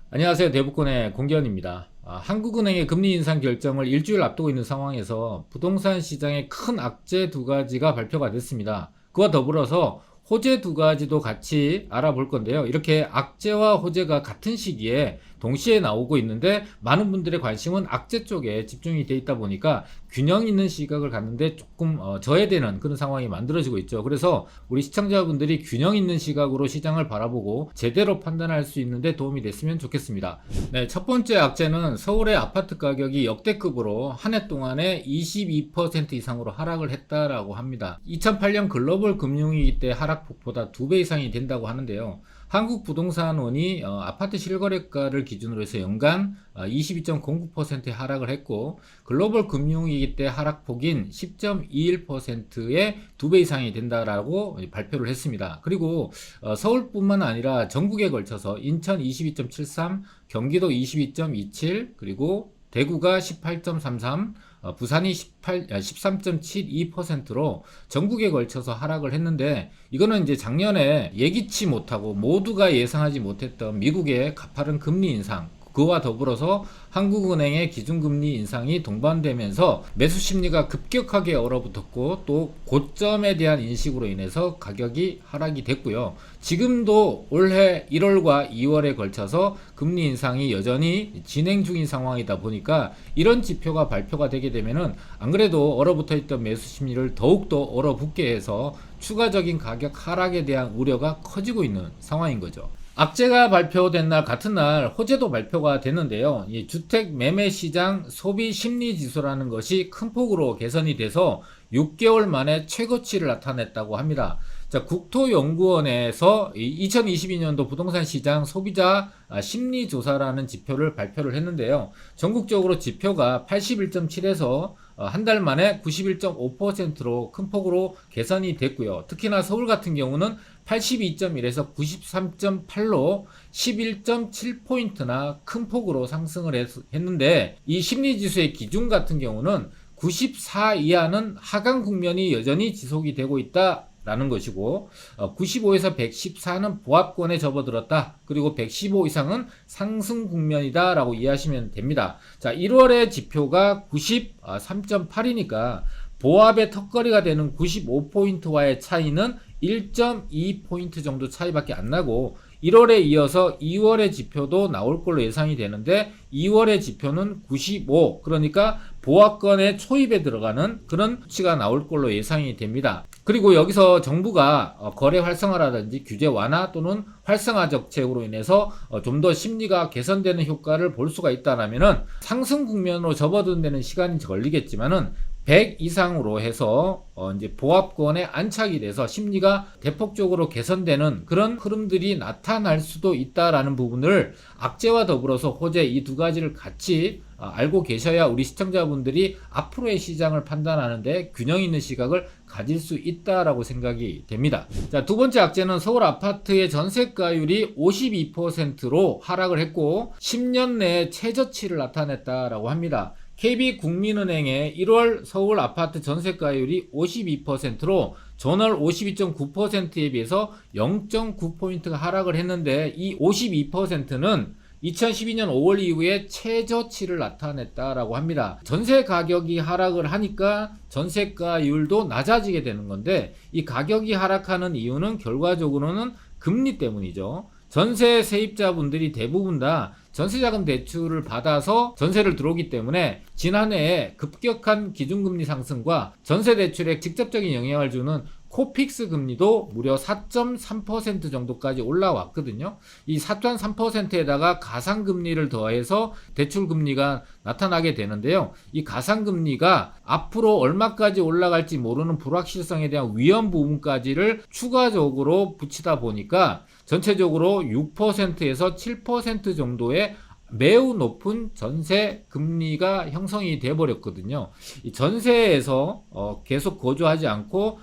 안녕하세요. 대북권의 공기현입니다. 한국은행의 금리 인상 결정을 일주일 앞두고 있는 상황에서 부동산 시장의 큰 악재 두 가지가 발표가 됐습니다. 그와 더불어서 호재 두 가지도 같이 알아볼 건데요. 이렇게 악재와 호재가 같은 시기에 동시에 나오고 있는데 많은 분들의 관심은 악재 쪽에 집중이 돼 있다 보니까 균형 있는 시각을 갖는데 조금 저해되는 그런 상황이 만들어지고 있죠. 그래서 우리 시청자분들이 균형 있는 시각으로 시장을 바라보고 제대로 판단할 수 있는데 도움이 됐으면 좋겠습니다. 네, 첫 번째 악재는 서울의 아파트 가격이 역대급으로 한 해 동안에 22% 이상으로 하락을 했다라고 합니다. 2008년 글로벌 금융위기 때 하락폭보다 2배 이상이 된다고 하는데요. 한국부동산원이 아파트 실거래가를 기준으로 해서 연간 22.09% 하락을 했고, 글로벌 금융위기 때 하락폭인 10.21%의 2배 이상이 된다라고 발표를 했습니다. 그리고 서울뿐만 아니라 전국에 걸쳐서 인천 22.73, 경기도 22.27, 그리고 대구가 18.33, 부산이 13.72%로 전국에 걸쳐서 하락을 했는데, 이거는 이제 작년에 예기치 못하고 모두가 예상하지 못했던 미국의 가파른 금리 인상, 그와 더불어서 한국은행의 기준금리 인상이 동반되면서 매수 심리가 급격하게 얼어붙었고, 또 고점에 대한 인식으로 인해서 가격이 하락이 됐고요. 지금도 올해 1월과 2월에 걸쳐서 금리 인상이 여전히 진행 중인 상황이다 보니까 이런 지표가 발표가 되게 되면은 안 그래도 얼어붙어 있던 매수 심리를 더욱더 얼어붙게 해서 추가적인 가격 하락에 대한 우려가 커지고 있는 상황인 거죠. 악재가 발표된 날 같은 날 호재도 발표가 됐는데요. 이 주택 매매 시장 소비 심리 지수라는 것이 큰 폭으로 개선이 돼서 6개월 만에 최고치를 나타냈다고 합니다. 자, 국토연구원에서 2022년도 부동산 시장 소비자 심리 조사라는 지표를 발표를 했는데요. 전국적으로 지표가 81.7에서 한 달 만에 91.5%로 큰 폭으로 개선이 됐고요. 특히나 서울 같은 경우는 82.1에서 93.8로 11.7포인트나 큰 폭으로 상승을 했는데, 이 심리지수의 기준 같은 경우는 94 이하는 하강 국면이 여전히 지속이 되고 있다 라는 것이고, 95에서 114는 보합권에 접어들었다, 그리고 115 이상은 상승 국면이다 라고 이해하시면 됩니다. 자, 1월의 지표가 93.8이니까 보합의 턱걸이가 되는 95포인트와의 차이는 1.2포인트 정도 차이밖에 안 나고, 1월에 이어서 2월의 지표도 나올 걸로 예상이 되는데 2월의 지표는 95, 그러니까 보합권의 초입에 들어가는 그런 수치가 나올 걸로 예상이 됩니다. 그리고 여기서 정부가 거래 활성화라든지 규제 완화 또는 활성화 정책으로 인해서 좀 더 심리가 개선되는 효과를 볼 수가 있다라면은 상승 국면으로 접어드는 시간이 걸리겠지만은 100 이상으로 해서 이제 보합권에 안착이 돼서 심리가 대폭적으로 개선되는 그런 흐름들이 나타날 수도 있다라는 부분을 악재와 더불어서 호재 이 두 가지를 같이 알고 계셔야 우리 시청자분들이 앞으로의 시장을 판단하는데 균형 있는 시각을 가질 수 있다라고 생각이 됩니다. 자, 두 번째 악재는 서울 아파트의 전세가율이 52%로 하락을 했고 10년 내에 최저치를 나타냈다라고 합니다. KB국민은행의 1월 서울 아파트 전세가율이 52%로 전월 52.9%에 비해서 0.9포인트가 하락을 했는데, 이 52%는 2012년 5월 이후에 최저치를 나타냈다라고 합니다. 전세 가격이 하락을 하니까 전세가율도 낮아지게 되는 건데, 이 가격이 하락하는 이유는 결과적으로는 금리 때문이죠. 전세 세입자분들이 대부분 다 전세자금 대출을 받아서 전세를 들어오기 때문에 지난해에 급격한 기준금리 상승과 전세 대출에 직접적인 영향을 주는 코픽스 금리도 무려 4.3% 정도까지 올라왔거든요. 이 4.3%에다가 가상금리를 더해서 대출금리가 나타나게 되는데요. 이 가상금리가 앞으로 얼마까지 올라갈지 모르는 불확실성에 대한 위험 부분까지를 추가적으로 붙이다 보니까 전체적으로 6%에서 7% 정도의 매우 높은 전세 금리가 형성이 돼 버렸거든요. 이 전세에서 계속 거주하지 않고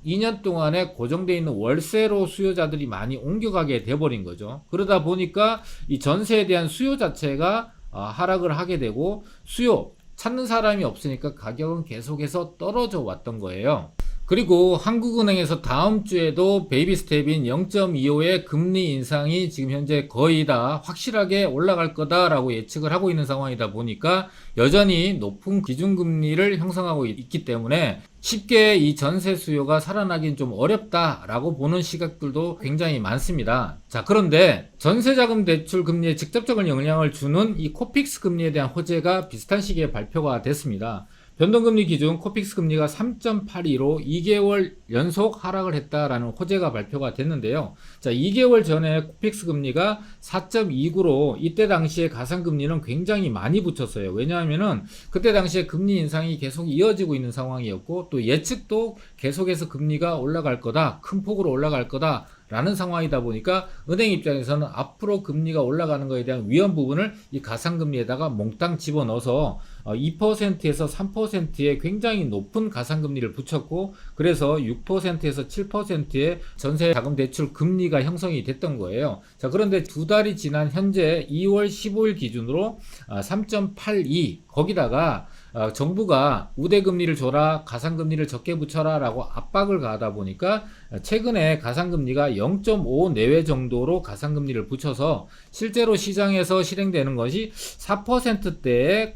2년 동안에 고정되어 있는 월세로 수요자들이 많이 옮겨가게 돼버린 거죠. 그러다 보니까 이 전세에 대한 수요 자체가 하락을 하게 되고, 수요 찾는 사람이 없으니까 가격은 계속해서 떨어져 왔던 거예요. 그리고 한국은행에서 다음 주에도 베이비 스텝인 0.25의 금리 인상이 지금 현재 거의 다 확실하게 올라갈 거다라고 예측을 하고 있는 상황이다 보니까 여전히 높은 기준금리를 형성하고 있기 때문에 쉽게 이 전세 수요가 살아나긴 좀 어렵다라고 보는 시각들도 굉장히 많습니다. 자, 그런데 전세자금 대출 금리에 직접적인 영향을 주는 이 코픽스 금리에 대한 호재가 비슷한 시기에 발표가 됐습니다. 변동금리 기준 코픽스 금리가 3.82로 2개월 연속 하락을 했다라는 호재가 발표가 됐는데요. 자, 2개월 전에 코픽스 금리가 4.29로 이때 당시에 가상금리는 굉장히 많이 붙였어요. 왜냐하면은 그때 당시에 금리 인상이 계속 이어지고 있는 상황이었고 또 예측도 계속해서 금리가 올라갈 거다, 큰 폭으로 올라갈 거다 라는 상황이다 보니까 은행 입장에서는 앞으로 금리가 올라가는 것에 대한 위험 부분을 이 가상금리에다가 몽땅 집어넣어서 2%에서 3%의 굉장히 높은 가상금리를 붙였고 그래서 6%에서 7%의 전세자금 대출 금리가 형성이 됐던 거예요. 자, 그런데 두 달이 지난 현재 2월 15일 기준으로 3.82 거기다가 정부가 우대금리를 줘라, 가상금리를 적게 붙여라 라고 압박을 가하다 보니까 최근에 가상금리가 0.5 내외 정도로 가상금리를 붙여서 실제로 시장에서 실행되는 것이 4%대의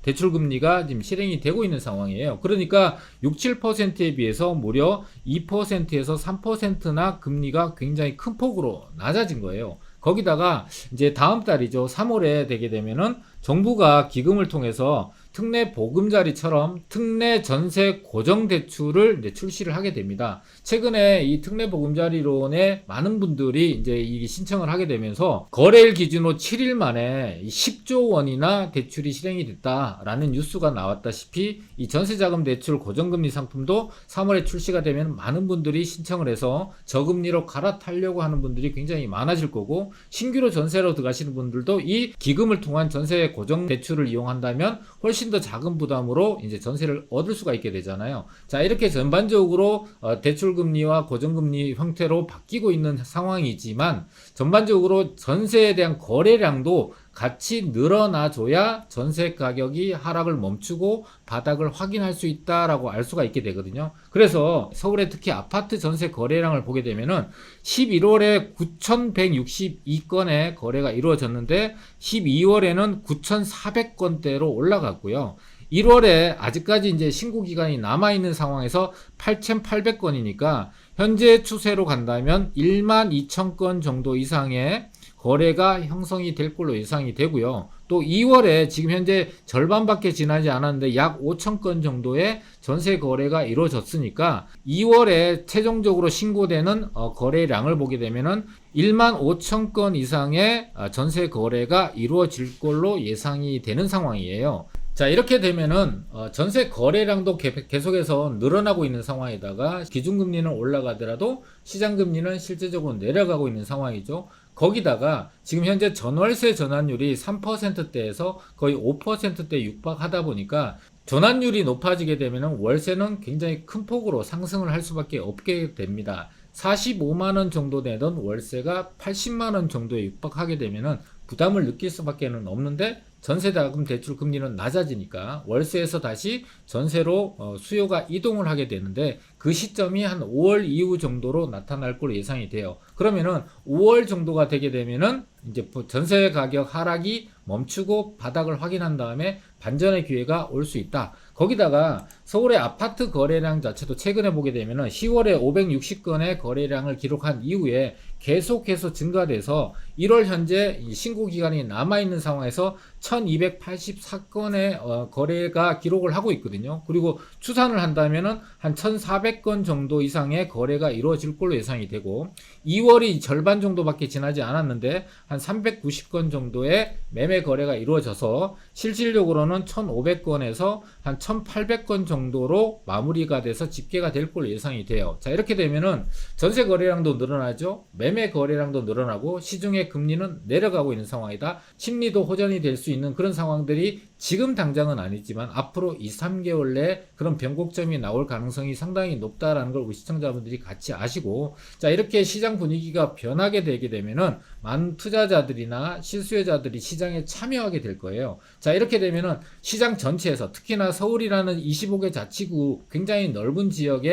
대출금리가 지금 실행이 되고 있는 상황이에요. 그러니까 6, 7%에 비해서 무려 2%에서 3%나 금리가 굉장히 큰 폭으로 낮아진 거예요. 거기다가 이제 다음 달이죠. 3월에 되게 되면은 정부가 기금을 통해서 특례 보금자리처럼 특례 전세 고정 대출을 이제 출시를 하게 됩니다. 최근에 이 특례 보금자리론에 많은 분들이 이제 이 신청을 하게 되면서 거래일 기준으로 7일 만에 10조 원이나 대출이 실행이 됐다라는 뉴스가 나왔다시피 이 전세자금 대출 고정금리 상품도 3월에 출시가 되면 많은 분들이 신청을 해서 저금리로 갈아타려고 하는 분들이 굉장히 많아질 거고 신규로 전세로 들어가시는 분들도 이 기금을 통한 전세 고정 대출을 이용한다면 훨씬 더 작은 부담으로 이제 전세를 얻을 수가 있게 되잖아요. 자, 이렇게 전반적으로 대출금리와 고정금리 형태로 바뀌고 있는 상황이지만 전반적으로 전세에 대한 거래량도 같이 늘어나줘야 전세 가격이 하락을 멈추고 바닥을 확인할 수 있다라고 알 수가 있게 되거든요. 그래서 서울의 특히 아파트 전세 거래량을 보게 되면은 11월에 9,162건의 거래가 이루어졌는데 12월에는 9,400건대로 올라갔고요. 1월에 아직까지 이제 신고 기간이 남아있는 상황에서 8,800건이니까 현재 추세로 간다면 12,000건 정도 이상의 거래가 형성이 될 걸로 예상이 되고요. 또 2월에 지금 현재 절반밖에 지나지 않았는데 약 5,000건 정도의 전세 거래가 이루어졌으니까 2월에 최종적으로 신고되는 거래량을 보게 되면은 15,000건 이상의 전세 거래가 이루어질 걸로 예상이 되는 상황이에요. 자, 이렇게 되면은 전세 거래량도 계속해서 늘어나고 있는 상황에다가 기준금리는 올라가더라도 시장금리는 실제적으로 내려가고 있는 상황이죠. 거기다가 지금 현재 전월세 전환율이 3%대에서 거의 5%대 육박하다 보니까 전환율이 높아지게 되면 월세는 굉장히 큰 폭으로 상승을 할 수밖에 없게 됩니다. 45만원 정도 내던 월세가 80만원 정도에 육박하게 되면 부담을 느낄 수밖에 없는데 전세자금 대출 금리는 낮아지니까 월세에서 다시 전세로 수요가 이동을 하게 되는데 그 시점이 한 5월 이후 정도로 나타날 걸로 예상이 돼요. 그러면은 5월 정도가 되게 되면은 이제 전세 가격 하락이 멈추고 바닥을 확인한 다음에 반전의 기회가 올 수 있다. 거기다가 서울의 아파트 거래량 자체도 최근에 보게 되면은 10월에 560건의 거래량을 기록한 이후에 계속해서 증가돼서 1월 현재 신고 기간이 남아있는 상황에서 1284건의 거래가 기록을 하고 있거든요. 그리고 추산을 한다면은 한 1400건 정도 이상의 거래가 이루어질 걸로 예상이 되고 2월이 절반 정도밖에 지나지 않았는데 한 390건 정도의 매매 거래가 이루어져서 실질적으로는 1500건에서 한 1800건 정도로 마무리가 돼서 집계가 될 걸로 예상이 돼요. 자, 이렇게 되면은 전세 거래량도 늘어나죠. 매매 거래량도 늘어나고 시중의 금리는 내려가고 있는 상황이다. 심리도 호전이 될 수 있는 그런 상황들이 지금 당장은 아니지만 앞으로 2, 3개월 내에 그런 변곡점이 나올 가능성이 상당히 높다라는 걸 우리 시청자분들이 같이 아시고, 자, 이렇게 시장 분위기가 변하게 되게 되면은 많은 투자자들이나 실수요자들이 시장에 참여하게 될 거예요. 자, 이렇게 되면은 시장 전체에서 특히나 서울이라는 25개 자치구 굉장히 넓은 지역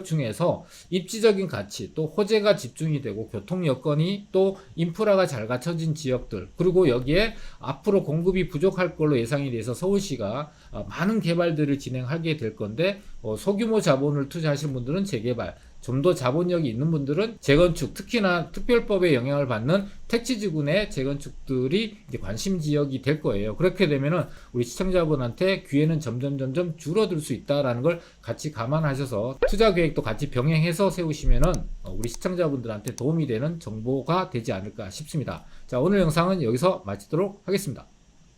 중에서 입지적인 가치, 또 호재가 집중이 되고 교통 여건이 또 인프라가 잘 갖춰진 지역들, 그리고 여기에 앞으로 공급이 부족할 걸로 예상이 돼서 서울시가 많은 개발들을 진행하게 될 건데, 소규모 자본을 투자하실 분들은 재개발, 좀 더 자본력이 있는 분들은 재건축, 특히나 특별법의 영향을 받는 택지지구내 재건축들이 이제 관심 지역이 될 거예요. 그렇게 되면은 우리 시청자분한테 기회는 점점 줄어들 수 있다라는 걸 같이 감안하셔서 투자 계획도 같이 병행해서 세우시면은 우리 시청자분들한테 도움이 되는 정보가 되지 않을까 싶습니다. 자, 오늘 영상은 여기서 마치도록 하겠습니다.